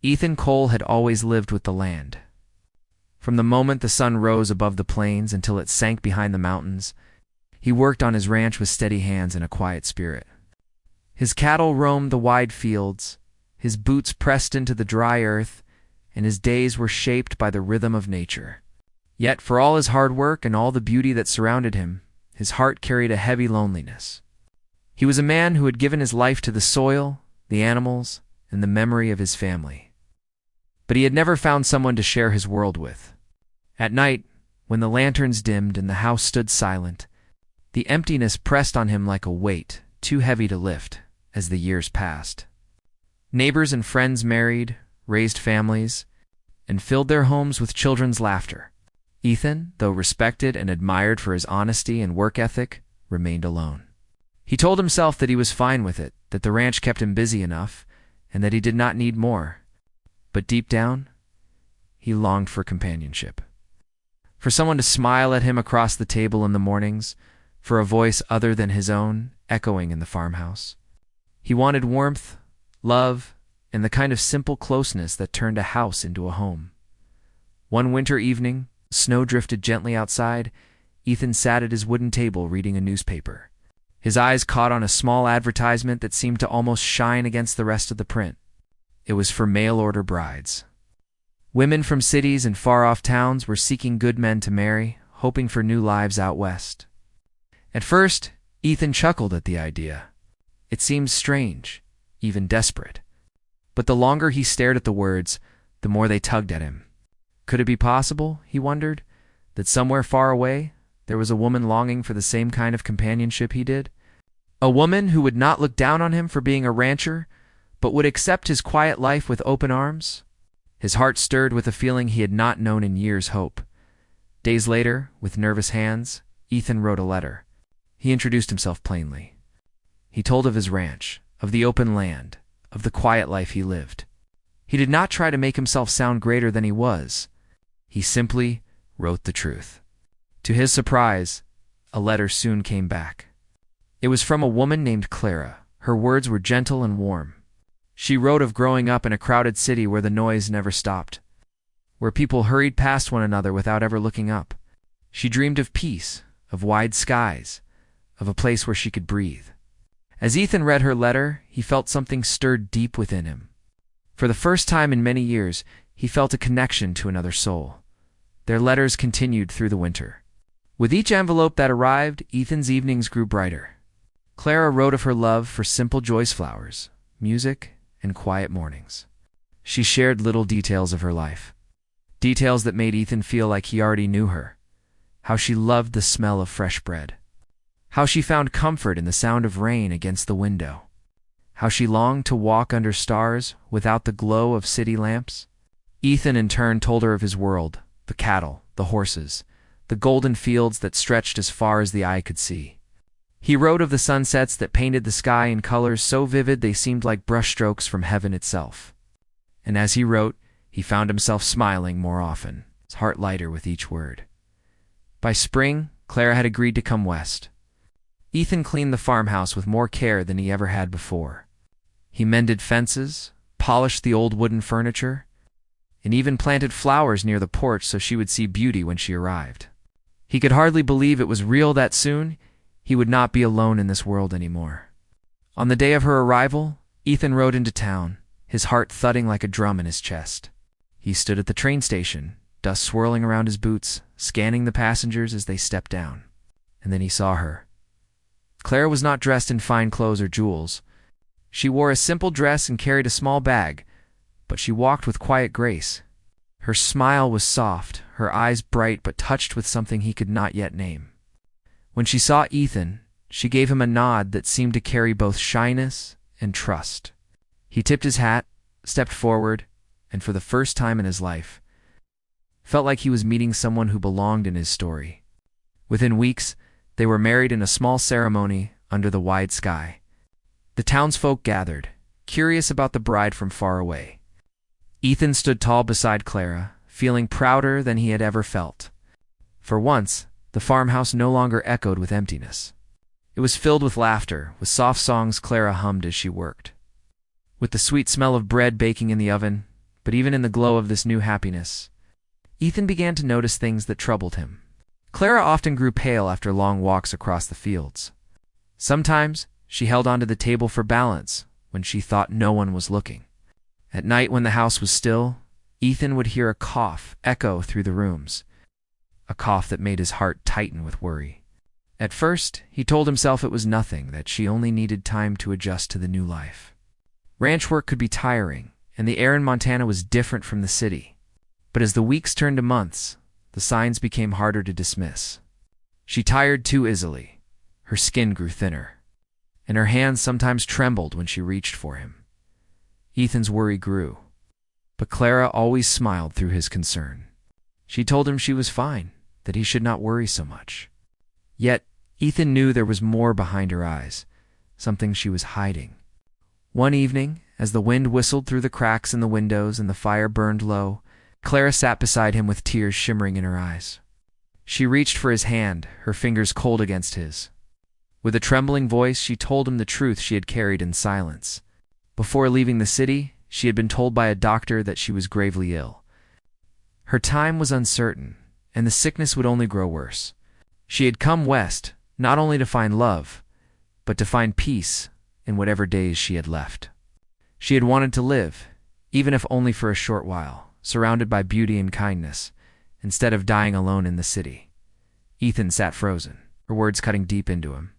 Ethan Cole had always lived with the land. From the moment the sun rose above the plains until it sank behind the mountains, he worked on his ranch with steady hands and a quiet spirit. His cattle roamed the wide fields, his boots pressed into the dry earth, and his days were shaped by the rhythm of nature. Yet for all his hard work and all the beauty that surrounded him, his heart carried a heavy loneliness. He was a man who had given his life to the soil, the animals, and the memory of his family. But he had never found someone to share his world with. At night, when the lanterns dimmed and the house stood silent, the emptiness pressed on him like a weight too heavy to lift as the years passed. Neighbors and friends married, raised families, and filled their homes with children's laughter. Ethan, though respected and admired for his honesty and work ethic, remained alone. He told himself that he was fine with it, that the ranch kept him busy enough, and that he did not need more. But deep down, he longed for companionship. For someone to smile at him across the table in the mornings, for a voice other than his own echoing in the farmhouse. He wanted warmth, love, and the kind of simple closeness that turned a house into a home. One winter evening, snow drifted gently outside. Ethan sat at his wooden table reading a newspaper. His eyes caught on a small advertisement that seemed to almost shine against the rest of the print. It was for mail-order brides. Women from cities and far-off towns were seeking good men to marry, hoping for new lives out west. At first, Ethan chuckled at the idea. It seemed strange, even desperate. But the longer he stared at the words, the more they tugged at him. Could it be possible, he wondered, that somewhere far away there was a woman longing for the same kind of companionship he did? A woman who would not look down on him for being a rancher, but would accept his quiet life with open arms? His heart stirred with a feeling he had not known in years' hope. Days later, with nervous hands, Ethan wrote a letter. He introduced himself plainly. He told of his ranch, of the open land, of the quiet life he lived. He did not try to make himself sound greater than he was. He simply wrote the truth. To his surprise, a letter soon came back. It was from a woman named Clara. Her words were gentle and warm. She wrote of growing up in a crowded city where the noise never stopped, where people hurried past one another without ever looking up. She dreamed of peace, of wide skies, of a place where she could breathe. As Ethan read her letter, he felt something stirred deep within him. For the first time in many years, he felt a connection to another soul. Their letters continued through the winter. With each envelope that arrived, Ethan's evenings grew brighter. Clara wrote of her love for simple joyous flowers, music, and quiet mornings. She shared little details of her life. Details that made Ethan feel like he already knew her. How she loved the smell of fresh bread. How she found comfort in the sound of rain against the window. How she longed to walk under stars without the glow of city lamps. Ethan in turn told her of his world, the cattle, the horses, the golden fields that stretched as far as the eye could see. He wrote of the sunsets that painted the sky in colors so vivid they seemed like brushstrokes from heaven itself. And as he wrote, he found himself smiling more often, his heart lighter with each word. By spring, Clara had agreed to come west. Ethan cleaned the farmhouse with more care than he ever had before. He mended fences, polished the old wooden furniture, and even planted flowers near the porch so she would see beauty when she arrived. He could hardly believe it was real that soon he would not be alone in this world anymore. On the day of her arrival, Ethan rode into town, his heart thudding like a drum in his chest. He stood at the train station, dust swirling around his boots, scanning the passengers as they stepped down. And then he saw her. Clara was not dressed in fine clothes or jewels. She wore a simple dress and carried a small bag, but she walked with quiet grace. Her smile was soft, her eyes bright but touched with something he could not yet name. When she saw Ethan, she gave him a nod that seemed to carry both shyness and trust. He tipped his hat, stepped forward, and for the first time in his life, felt like he was meeting someone who belonged in his story. Within weeks, they were married in a small ceremony under the wide sky. The townsfolk gathered, curious about the bride from far away. Ethan stood tall beside Clara, feeling prouder than he had ever felt. For once, the farmhouse no longer echoed with emptiness. It was filled with laughter, with soft songs Clara hummed as she worked. With the sweet smell of bread baking in the oven, But even in the glow of this new happiness, Ethan began to notice things that troubled him. Clara often grew pale after long walks across the fields. Sometimes she held onto the table for balance when she thought no one was looking. At night, when the house was still, Ethan would hear a cough echo through the rooms, a cough that made his heart tighten with worry. At first, he told himself it was nothing, that she only needed time to adjust to the new life. Ranch work could be tiring, and the air in Montana was different from the city. But as the weeks turned to months, the signs became harder to dismiss. She tired too easily, her skin grew thinner, and her hands sometimes trembled when she reached for him. Ethan's worry grew, but Clara always smiled through his concern. She told him she was fine, that he should not worry so much. Yet, Ethan knew there was more behind her eyes, something she was hiding. One evening, as the wind whistled through the cracks in the windows and the fire burned low, Clara sat beside him with tears shimmering in her eyes. She reached for his hand, her fingers cold against his. With a trembling voice, she told him the truth she had carried in silence. Before leaving the city, she had been told by a doctor that she was gravely ill. Her time was uncertain, and the sickness would only grow worse. She had come west, not only to find love, but to find peace in whatever days she had left. She had wanted to live, even if only for a short while, surrounded by beauty and kindness, instead of dying alone in the city. Ethan sat frozen, her words cutting deep into him.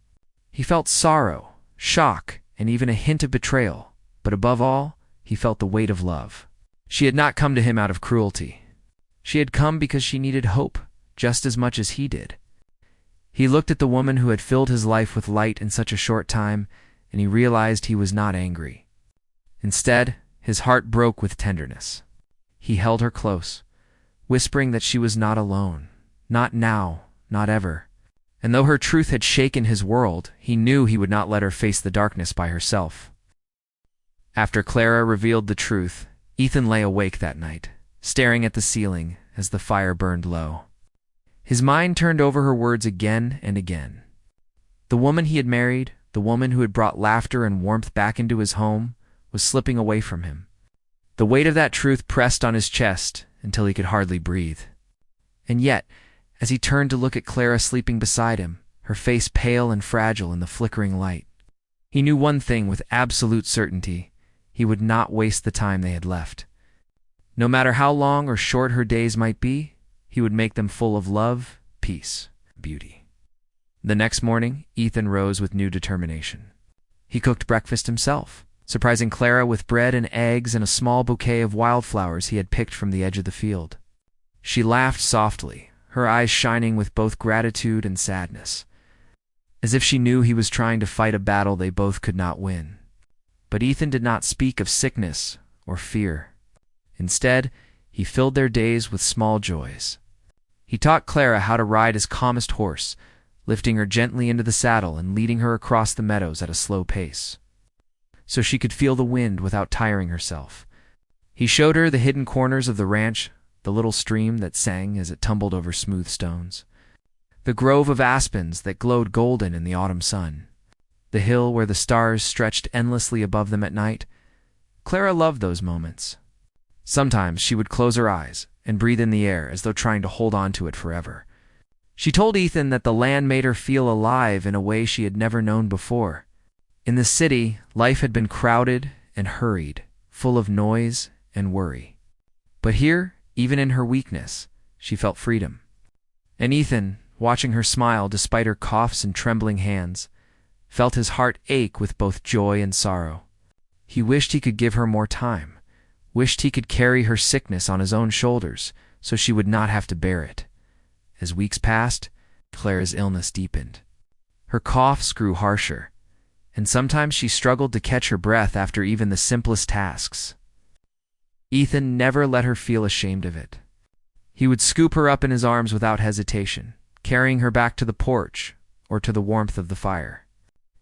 He felt sorrow, shock, and even a hint of betrayal, but above all, he felt the weight of love. She had not come to him out of cruelty. She had come because she needed hope, just as much as he did. He looked at the woman who had filled his life with light in such a short time, and he realized he was not angry. Instead, his heart broke with tenderness. He held her close, whispering that she was not alone, not now, not ever. And though her truth had shaken his world, he knew he would not let her face the darkness by herself. After Clara revealed the truth, Ethan lay awake that night, staring at the ceiling as the fire burned low. His mind turned over her words again and again. The woman he had married, the woman who had brought laughter and warmth back into his home, was slipping away from him. The weight of that truth pressed on his chest until he could hardly breathe. And yet, as he turned to look at Clara sleeping beside him, her face pale and fragile in the flickering light, he knew one thing with absolute certainty: he would not waste the time they had left. No matter how long or short her days might be, he would make them full of love, peace, beauty. The next morning, Ethan rose with new determination. He cooked breakfast himself, surprising Clara with bread and eggs and a small bouquet of wildflowers he had picked from the edge of the field. She laughed softly, her eyes shining with both gratitude and sadness, as if she knew he was trying to fight a battle they both could not win. But Ethan did not speak of sickness or fear. Instead, he filled their days with small joys. He taught Clara how to ride his calmest horse, lifting her gently into the saddle and leading her across the meadows at a slow pace, so she could feel the wind without tiring herself. He showed her the hidden corners of the ranch, the little stream that sang as it tumbled over smooth stones, the grove of aspens that glowed golden in the autumn sun, the hill where the stars stretched endlessly above them at night. Clara loved those moments. Sometimes she would close her eyes and breathe in the air as though trying to hold on to it forever. She told Ethan that the land made her feel alive in a way she had never known before. In the city, life had been crowded and hurried, full of noise and worry. But here, even in her weakness, she felt freedom. And Ethan, watching her smile despite her coughs and trembling hands, felt his heart ache with both joy and sorrow. He wished he could give her more time, wished he could carry her sickness on his own shoulders so she would not have to bear it. As weeks passed, Clara's illness deepened. Her coughs grew harsher, and sometimes she struggled to catch her breath after even the simplest tasks. Ethan never let her feel ashamed of it. He would scoop her up in his arms without hesitation, carrying her back to the porch or to the warmth of the fire.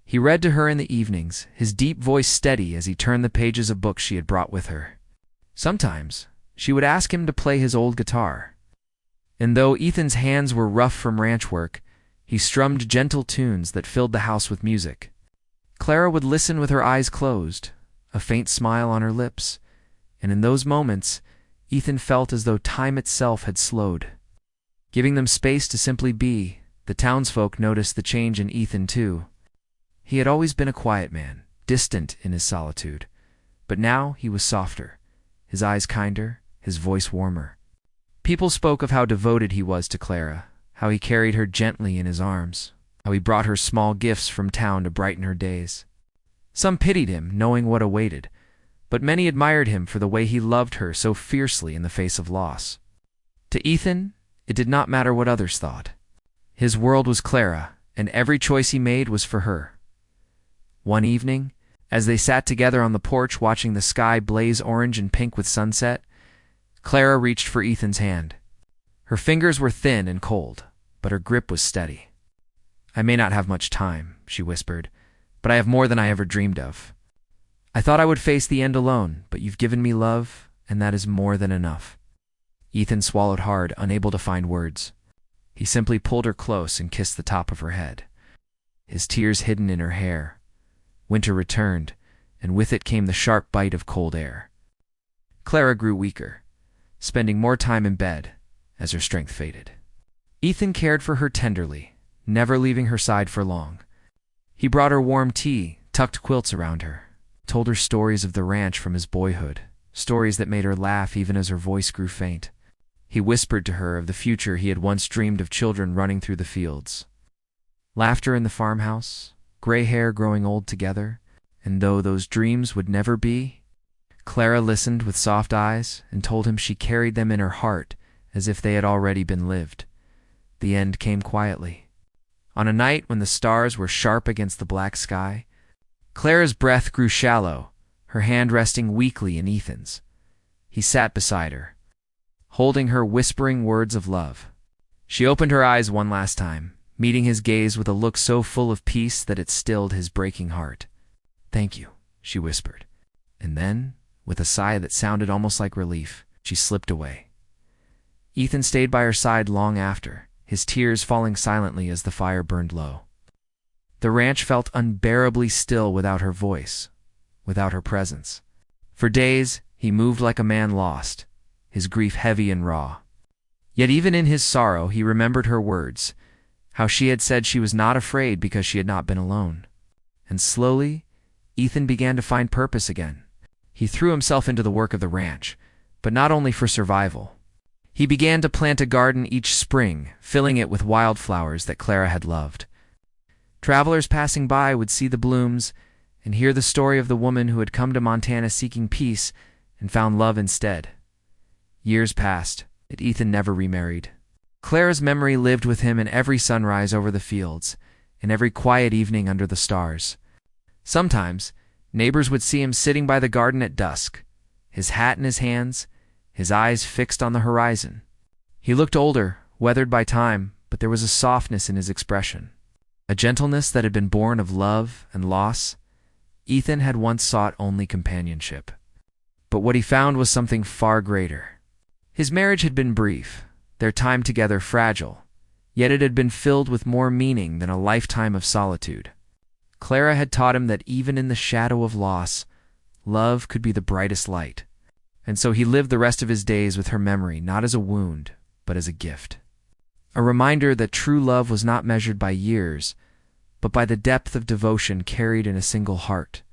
He read to her in the evenings, his deep voice steady as he turned the pages of books she had brought with her. Sometimes she would ask him to play his old guitar, and though Ethan's hands were rough from ranch work, he strummed gentle tunes that filled the house with music. Clara would listen with her eyes closed, a faint smile on her lips, and in those moments, Ethan felt as though time itself had slowed. Giving them space to simply be, the townsfolk noticed the change in Ethan too. He had always been a quiet man, distant in his solitude, but now he was softer, his eyes kinder, his voice warmer. People spoke of how devoted he was to Clara, how he carried her gently in his arms, how he brought her small gifts from town to brighten her days. Some pitied him, knowing what awaited, but many admired him for the way he loved her so fiercely in the face of loss. To Ethan, it did not matter what others thought. His world was Clara, and every choice he made was for her. One evening, as they sat together on the porch watching the sky blaze orange and pink with sunset, Clara reached for Ethan's hand. Her fingers were thin and cold, but her grip was steady. "I may not have much time," she whispered, "but I have more than I ever dreamed of. I thought I would face the end alone, but you've given me love, and that is more than enough." Ethan swallowed hard, unable to find words. He simply pulled her close and kissed the top of her head, his tears hidden in her hair. Winter returned, and with it came the sharp bite of cold air. Clara grew weaker, spending more time in bed as her strength faded. Ethan cared for her tenderly, never leaving her side for long. He brought her warm tea, tucked quilts around her, told her stories of the ranch from his boyhood, stories that made her laugh even as her voice grew faint. He whispered to her of the future he had once dreamed of, children running through the fields, laughter in the farmhouse, gray hair growing old together, and though those dreams would never be, Clara listened with soft eyes and told him she carried them in her heart as if they had already been lived. The end came quietly. On a night when the stars were sharp against the black sky, Clara's breath grew shallow, her hand resting weakly in Ethan's. He sat beside her, holding her, whispering words of love. She opened her eyes one last time, meeting his gaze with a look so full of peace that it stilled his breaking heart. "Thank you," she whispered, and then, with a sigh that sounded almost like relief, she slipped away. Ethan stayed by her side long after, his tears falling silently as the fire burned low. The ranch felt unbearably still without her voice, without her presence. For days, he moved like a man lost, his grief heavy and raw. Yet even in his sorrow, he remembered her words, how she had said she was not afraid because she had not been alone. And slowly, Ethan began to find purpose again. He threw himself into the work of the ranch, but not only for survival. He began to plant a garden each spring, filling it with wildflowers that Clara had loved. Travelers passing by would see the blooms and hear the story of the woman who had come to Montana seeking peace and found love instead. Years passed, and Ethan never remarried. Clara's memory lived with him in every sunrise over the fields, in every quiet evening under the stars. Sometimes, neighbors would see him sitting by the garden at dusk, his hat in his hands, his eyes fixed on the horizon. He looked older, weathered by time, but there was a softness in his expression, a gentleness that had been born of love and loss. Ethan had once sought only companionship, but what he found was something far greater. His marriage had been brief, their time together fragile, yet it had been filled with more meaning than a lifetime of solitude. Clara had taught him that even in the shadow of loss, love could be the brightest light, and so he lived the rest of his days with her memory, not as a wound, but as a gift. A reminder that true love was not measured by years, but by the depth of devotion carried in a single heart.